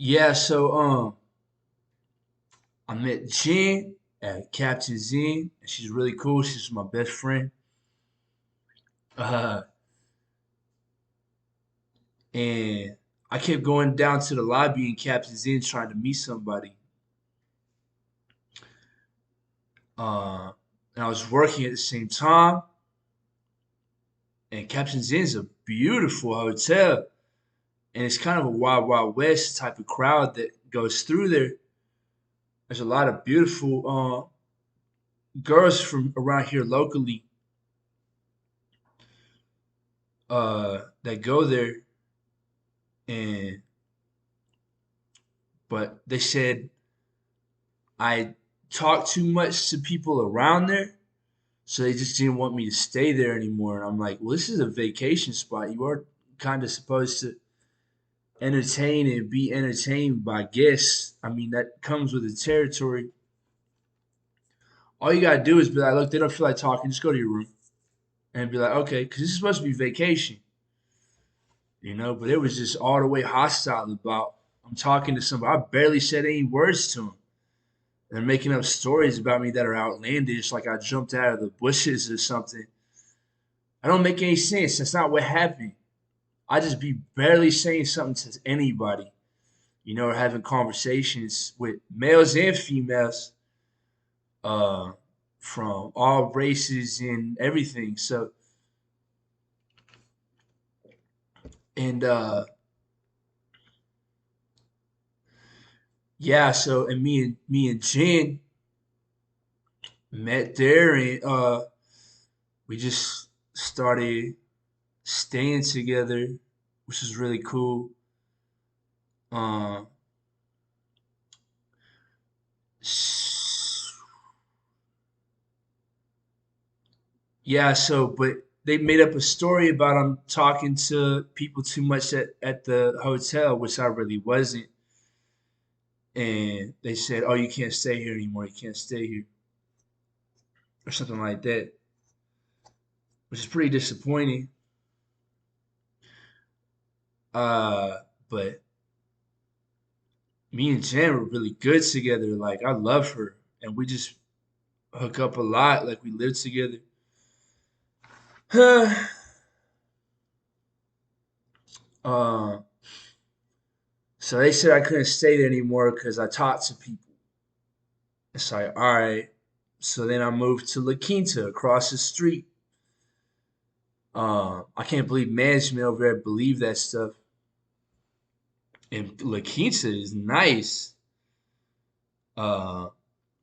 Yeah, I met Jen at Captain Zen, and she's really cool. She's my best friend. Uh, and I kept going down to the lobby in Captain Zen trying to meet somebody. Uh, and I was working at the same time. And Captain Zen's a beautiful hotel, and it's kind of a wild, wild west type of crowd that goes through there. There's a lot of beautiful girls from around here locally that go there, and but they said I talked too much to people around there, so they just didn't want me to stay there anymore. And I'm like, well, this is a vacation spot. You are kind of supposed to entertain and be entertained by guests. I mean, that comes with the territory. All you gotta do is be like, look, they don't feel like talking. Just go to your room and be like, okay, because this is supposed to be vacation, you know. But it was just all the way hostile about. I'm talking to somebody. I barely said any words to him. They're making up stories about me that are outlandish, like I jumped out of the bushes or something. I don't make any sense. That's not what happened. I just be barely saying something to anybody, you know, or having conversations with males and females, uh, from all races and everything. So, and yeah, so and me and Jen met there, and we just started staying together, which is really cool. Uh, Yeah, but they made up a story about I'm talking to people too much at the hotel, which I really wasn't. And they said, "Oh, you can't stay here anymore. You can't stay here," or something like that, which is pretty disappointing. But me and Jen were really good together. Like I love her, and we just hook up a lot. Like we live together. uh, so they said I couldn't stay there anymore because I talked to people. It's like, all right. So then I moved to La Quinta across the street. I can't believe management over there believe that stuff. And La Quinta is nice, uh,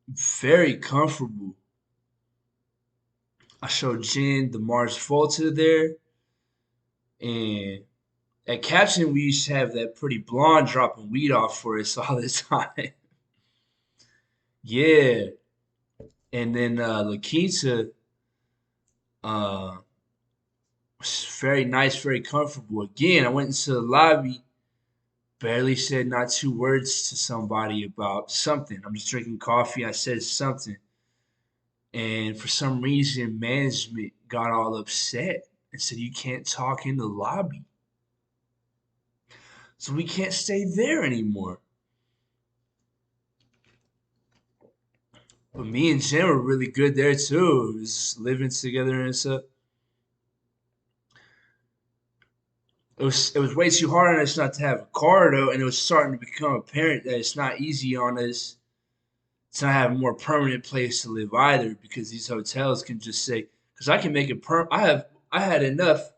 very comfortable. I showed Jen the Mars Volta there, and at Caption we used to have that pretty blonde dropping weed off for us all the time. Yeah, and then La Quinta uh, was very nice, very comfortable. Again, I went into the lobby, barely said not two words to somebody about something. I'm just drinking coffee. I said something, and for some reason, management got all upset and said you can't talk in the lobby, so we can't stay there anymore. But me and Jen were really good there too. It was living together and stuff. It was way too hard on us not to have a car though, and it was starting to become apparent that it's not easy on us to have a more permanent place to live either, because these hotels can just say, because I can make it I had enough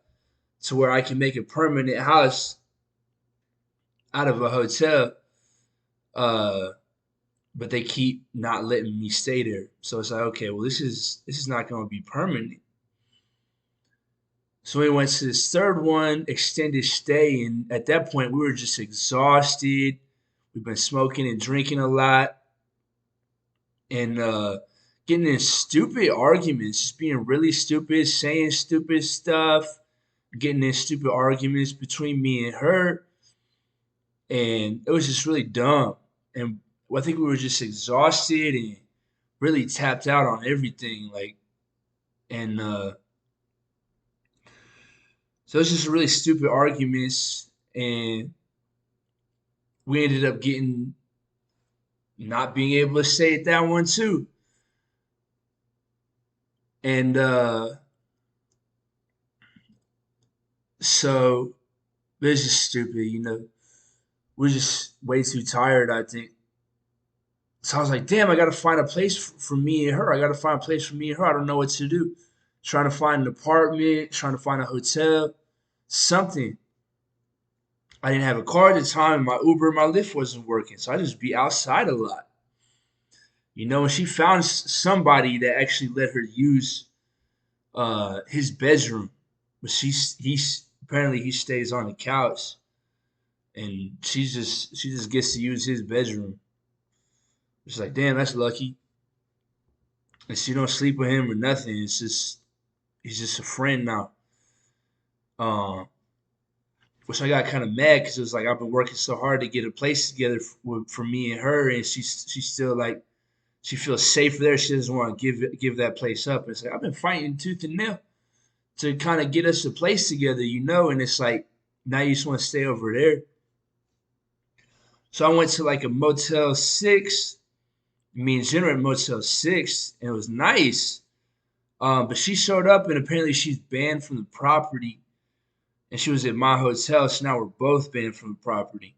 to where I can make a permanent house out of a hotel, uh but they keep not letting me stay there. So it's like, okay, well, this is not going to be permanent. So we went to this third one, extended stay, and at that point we were just exhausted. We've been smoking and drinking a lot, and getting in stupid arguments, just being really stupid, saying stupid stuff, getting in stupid arguments between me and her, and it was just really dumb. And I think we were just exhausted and really tapped out on everything. Like, and so it's just really stupid arguments, and we ended up getting not being able to stay at that one too. And so it was just stupid, you know. We're just way too tired, I think. So I was like, damn, I got to find a place for me and her. I got to find a place for me and her. I don't know what to do. Trying to find an apartment, trying to find a hotel, something. I didn't have a car at the time, and my Uber and my Lyft wasn't working. So I just be outside a lot. You know, and she found somebody that actually let her use his bedroom. But he's apparently he stays on the couch, and she just gets to use his bedroom. It's like, damn, that's lucky. And she don't sleep with him or nothing. It's just he's just a friend now. Um, which I got kind of mad because it was like I've been working so hard to get a place together for me and her, and she's still like she feels safe there. She doesn't want to give that place up. And it's like I've been fighting tooth and nail to kind of get us a place together, you know. And it's like now you just want to stay over there. So I went to like a Motel 6. Me and Jen were at Motel 6, and it was nice. But she showed up, and apparently she's banned from the property. And she was at my hotel, so now we're both banned from the property.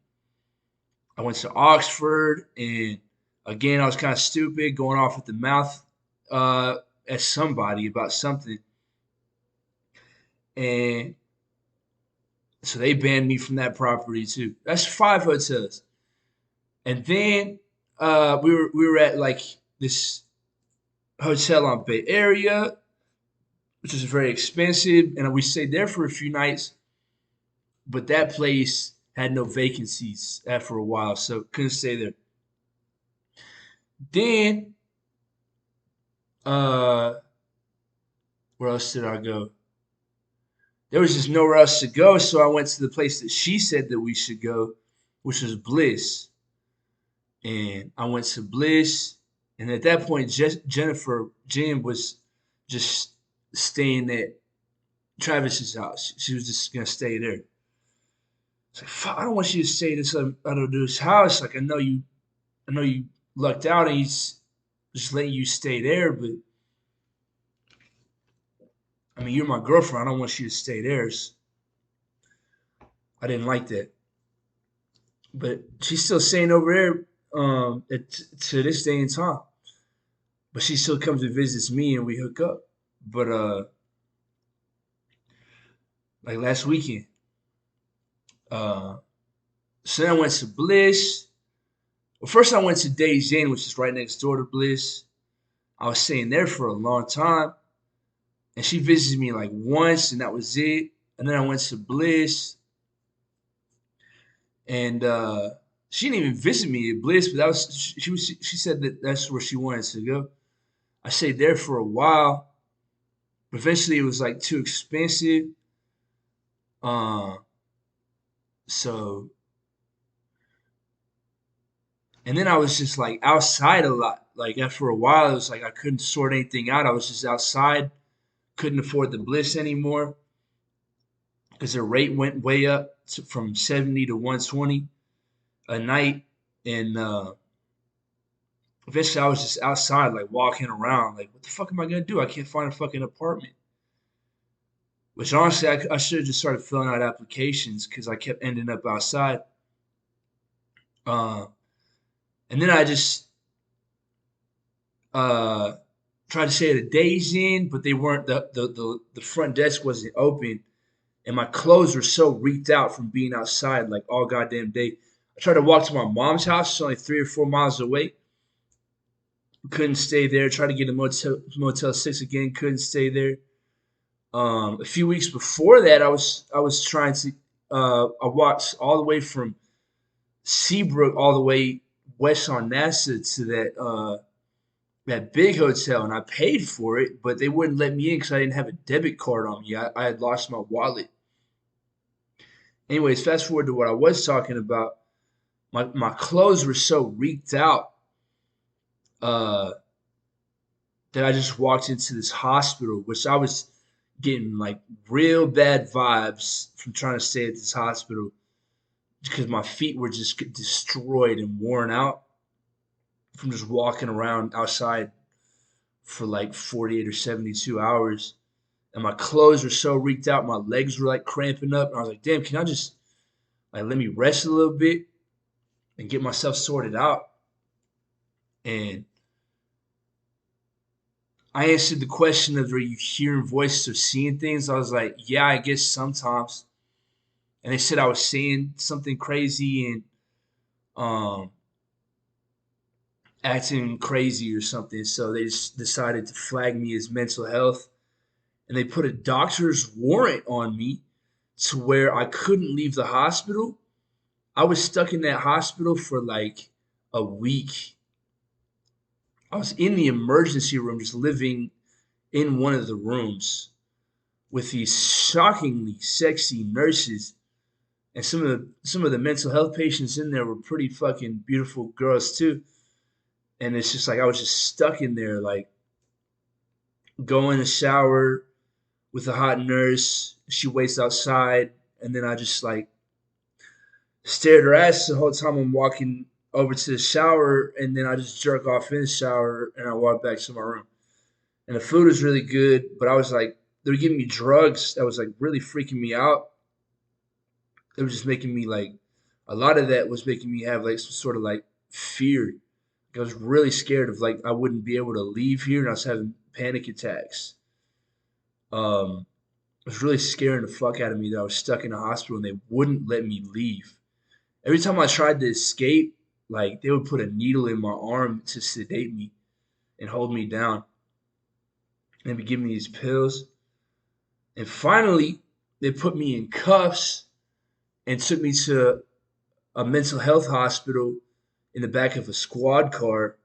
I went to Oxford, and again, I was kind of stupid, going off at the mouth uh, at somebody about something. And so they banned me from that property too. That's 5 hotels. And then we were at like this hotel on Bay Area, which is very expensive, and we stayed there for a few nights. But that place had no vacancies after a while, so couldn't stay there. Then uh, where else did I go? There was just nowhere else to go, so I went to the place that she said that we should go, which was Bliss. And I went to Bliss, and at that point, Jennifer Jen was just staying at Travis's house. She was just gonna stay there. It's like, fuck, I don't want you to stay at this other dude's house. Like, I know you lucked out, and he's just letting you stay there, but I mean, you're my girlfriend. I don't want you to stay there. I didn't like that, but she's still staying over there to this day and time. But she still comes and visits me, and we hook up. But like last weekend, uh, so then I went to Bliss. Well, first I went to Days Inn, which is right next door to Bliss. I was staying there for a long time, and she visited me like once, and that was it. And then I went to Bliss, and she didn't even visit me at Bliss, but that was she said that that's where she wanted to go. I stayed there for a while, but eventually it was like too expensive. Uh, so and then I was just like outside a lot. Like after a while, it was like I couldn't sort anything out. I was just outside, couldn't afford the Bliss anymore because the rate went way up from 70 to 120 a night, and eventually I was just outside, like walking around, like what the fuck am I gonna do? I can't find a fucking apartment. Which honestly, I should have just started filling out applications because I kept ending up outside. Uh, and then I just uh, tried to stay at a Days Inn, but they weren't. The front desk wasn't open, and my clothes were so reeked out from being outside like all goddamn day. I tried to walk to my mom's house, it's only 3 or 4 miles away. Couldn't stay there. Tried to get a Motel 6 again. Couldn't stay there. A few weeks before that, I was trying to. I walked all the way from Seabrook all the way west on NASA to that big hotel, and I paid for it, but they wouldn't let me in because I didn't have a debit card on me. I had lost my wallet. Anyways, fast forward to what I was talking about. My clothes were so reeked out uh, that I just walked into this hospital, which I was getting like real bad vibes from trying to stay at this hospital. because my feet were just destroyed and worn out from just walking around outside for like 48 or 72 hours. And my clothes were so reeked out, my legs were like cramping up. And I was like, damn, can I just like let me rest a little bit and get myself sorted out? And I answered the question of, are you hearing voices or seeing things? I was like, yeah, I guess sometimes. And they said I was saying something crazy and um, acting crazy or something. So they just decided to flag me as mental health. And they put a doctor's warrant on me to where I couldn't leave the hospital. I was stuck in that hospital for like a week. I was in the emergency room, just living in one of the rooms with these shockingly sexy nurses, and some of the mental health patients in there were pretty fucking beautiful girls too. And it's just like I was just stuck in there, like go in the shower with a hot nurse. She waits outside, and then I just like stare at her ass the whole time I'm walking over to the shower, and then I just jerk off in the shower and I walk back to my room. And the food was really good, but I was like, they were giving me drugs that was like really freaking me out. It was just making me like, a lot of that was making me have like some sort of like fear. I was really scared of like I wouldn't be able to leave here, and I was having panic attacks. It was really scaring the fuck out of me that I was stuck in a hospital and they wouldn't let me leave. Every time I tried to escape, like they would put a needle in my arm to sedate me and hold me down. And they'd be giving me these pills. And finally, they put me in cuffs and took me to a mental health hospital in the back of a squad car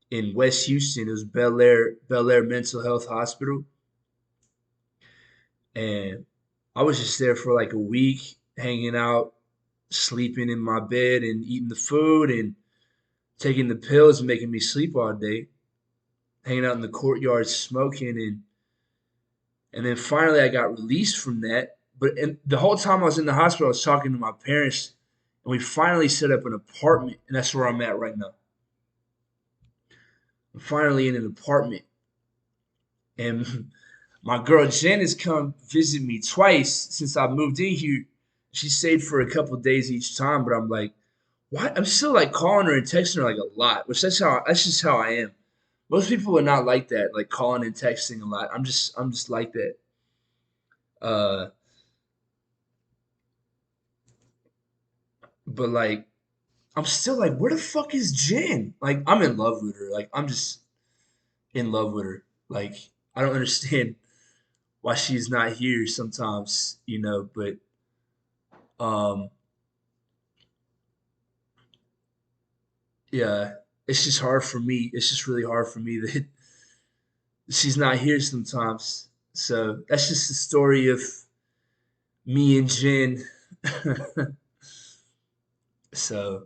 in West Houston. It was Bel Air Mental Health Hospital. And I was just there for like a week, hanging out, sleeping in my bed and eating the food and taking the pills and making me sleep all day, hanging out in the courtyard smoking, and then finally I got released from that. But and the whole time I was in the hospital, I was talking to my parents, and we finally set up an apartment, and that's where I'm at right now. I'm finally in an apartment, and my girl Jen has come visit me twice since I moved in here. She stayed for a couple of days each time, but I'm like, why? I'm still like calling her and texting her like a lot, which that's just how I am. Most people are not like that, like calling and texting a lot. I'm just like that. Uh, but like I'm still like, where the fuck is Jen? Like I'm in love with her. Like I'm just in love with her. Like I don't understand why she's not here sometimes, but um yeah, it's just hard for me. It's just really hard for me that she's not here sometimes. So that's just the story of me and Jen. So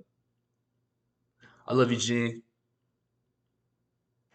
I love you, Jen.